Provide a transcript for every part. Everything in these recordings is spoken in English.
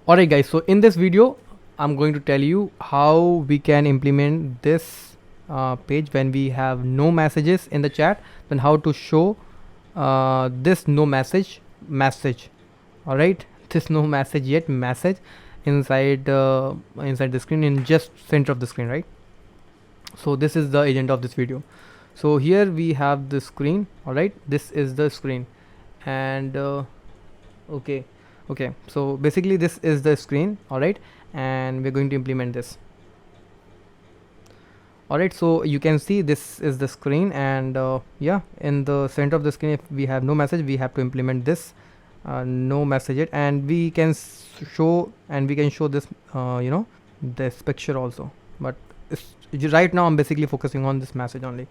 Alright guys, so in this video I'm going to tell you how we can implement this page when we have no messages in the chat, then how to show this no message. Alright, this no message yet message inside inside the screen, in just center of the screen, right? So this is the agenda of this video. So here we have the screen. Alright, this is the screen, and okay, so basically this is the screen. Alright, and we're going to implement this. Alright, so you can see this is the screen, and yeah, in the center of the screen, if we have no message, we have to implement this no message yet, and we can show this this picture also, but right now I'm basically focusing on this message only.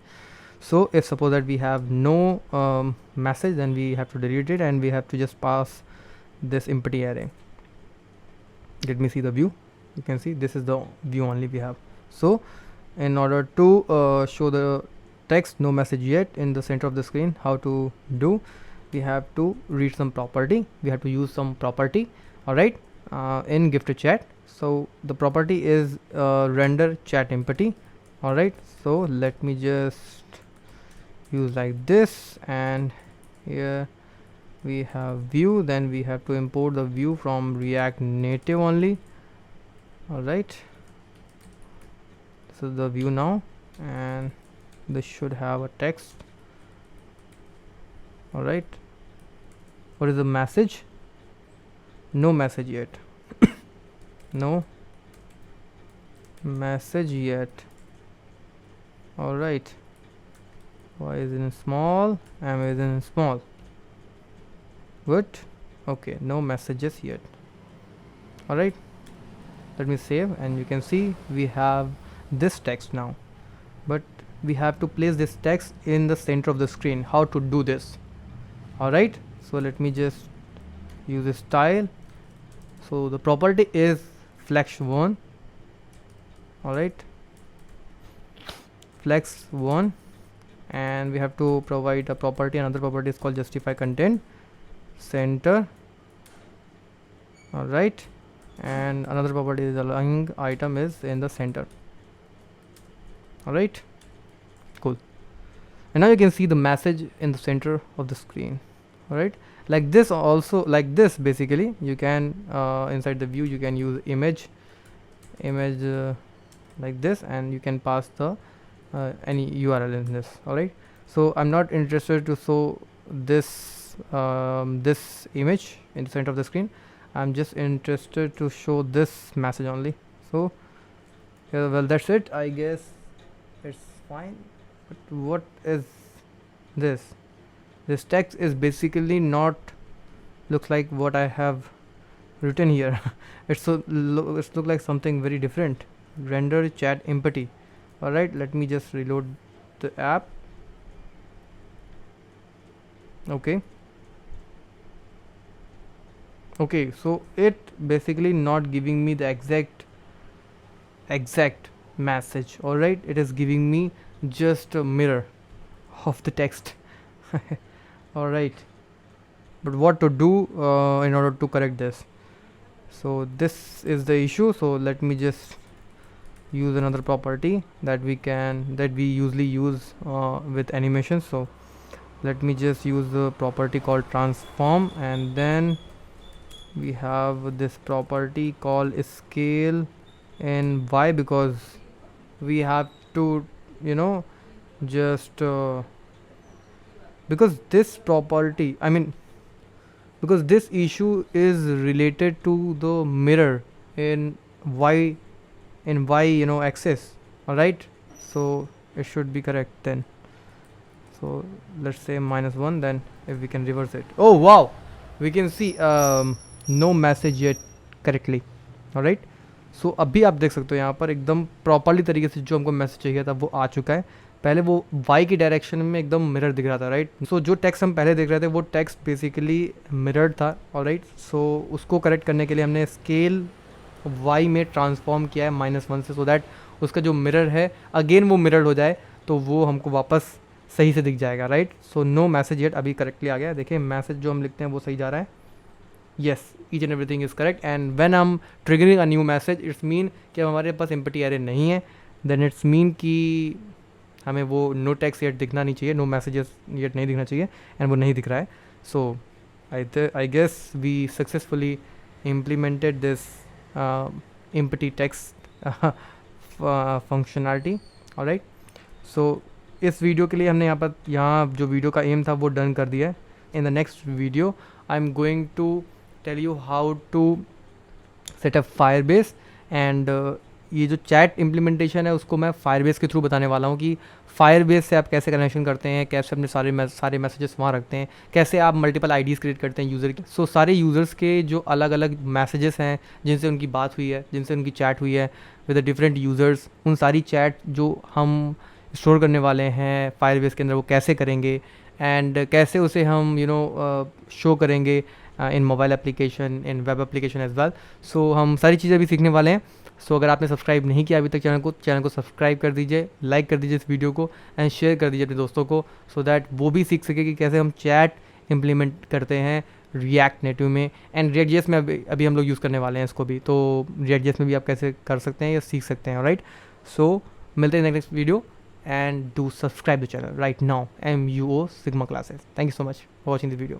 So if suppose that we have no message, then we have to delete it, and we have to just pass this empty array. Let me see the view. You can see this is the view only we have. So in order to show the text no message yet in the center of the screen, how to do, we have to read some property, we have to use some property. All right, in gifted chat. So the property is render chat empty. All right, so let me just use like this, and here we have view, then we have to import the view from React Native only. All right, this is the view now, and this should have a text. All right, what is the message? No message yet. No message yet. All right, y is in small, m is in small. Good. Okay, no messages yet. All right, let me save, and you can see we have this text now, but we have to place this text in the center of the screen. How to do this? All right, so let me just use a style. So the property is flex1. all right, flex1, and we have to provide a property, another property is called justify content center. All right, and another property is align item is in the center. All right, cool. And now you can see the message in the center of the screen. All right, like this, also like this, basically you can inside the view you can use image like this, and you can pass the any URL in this. All right, so I'm not interested to show this this image in the center of the screen. I'm just interested to show this message only. So yeah, well, that's it, I guess. It's fine. But what is this? This text is basically not looks like what I have written here. It's it's look like something very different. Render chat empty. All right, let me just reload the app. Okay, so it basically not giving me the exact message. All right, it is giving me just a mirror of the text. All right, but what to do in order to correct this? So this is the issue. So let me just use another property that we usually use with animations. So let me just use the property called transform, and then we have this property called scale in y, because we have to just because this property, because this issue is related to the mirror in y axis. All right, so it should be correct then. So let's say -1, then if we can reverse it, oh wow, we can see no message yet correctly. all right, so अभी आप देख सकते हो यहाँ पर एकदम properly तरीके से जो हमको मैसेज चाहिए था वो आ चुका है. पहले वो y की डायरेक्शन में एकदम मिरर दिख रहा था, राइट. सो जो टेक्स्ट हम पहले देख रहे थे वो टेक्स्ट बेसिकली मिरर्ड था. ऑल राइट, सो उसको करेक्ट करने के लिए हमने स्केल y में ट्रांसफॉर्म किया है -1 से, सो दैट उसका जो मिरर है अगेन वो मिरर्ड हो जाए, तो वो हमको वापस सही से दिख जाएगा, right. So no message yet अभी करेक्टली आ गया. देखिए मैसेज जो हम लिखते हैं वो सही जा रहा है. yes, each and everything is correct. And when I'm triggering a new message, it's mean कि अब हमारे पास empty array नहीं है, then it's mean कि हमें वो no text yet दिखना नहीं चाहिए, no messages yet नहीं दिखना चाहिए, and वो नहीं दिख रहा है. So I guess we successfully implemented this empty text functionality. Alright, so इस वीडियो के लिए हमने यहाँ जो वीडियो का एम था वो डन कर दिया है. In the next video I am going to tell you how to set up Firebase, and ये जो चैट इम्प्लीमेंटेशन है उसको मैं फायरबेस के थ्रू बताने वाला हूँ कि फायरबेस से आप कैसे कनेक्शन करते हैं, कैसे अपने सारे मैसेजेस वहाँ रखते हैं, कैसे आप मल्टीपल आईडीज़ क्रिएट करते हैं यूज़र की. सो सारे यूज़र्स के जो अलग अलग मैसेजेस हैं जिनसे उनकी बात हुई है, जिनसे उनकी चैट हुई है विद द डिफरेंट यूज़र्स, उन सारी चैट जो हम स्टोर करने वाले हैं फायरबेस के अंदर, वो कैसे करेंगे एंड कैसे उसे हम शो करेंगे इन मोबाइल एप्लीकेशन, इन वेब एप्लीकेशन एज वेल. सो हम सारी चीज़ें भी सीखने वाले हैं. सो अगर आपने सब्सक्राइब नहीं किया अभी तक चैनल को सब्सक्राइब कर दीजिए, लाइक कर दीजिए इस वीडियो को एंड शेयर कर दीजिए अपने दोस्तों को, सो दैट वो भी सीख सके कि कैसे हम चैट इम्प्लीमेंट करते हैं रिएक्ट नेटिव में. एंड रिएक्ट.जेएस में अभी हम लोग यूज़ करने वाले हैं इसको भी, तो रिएक्ट.जेएस में भी आप कैसे कर सकते हैं या सीख सकते हैं. राइट, सो मिलते हैं next video, and do subscribe the channel right now. MUO Sigma Classes. Thank you so much for watching the video.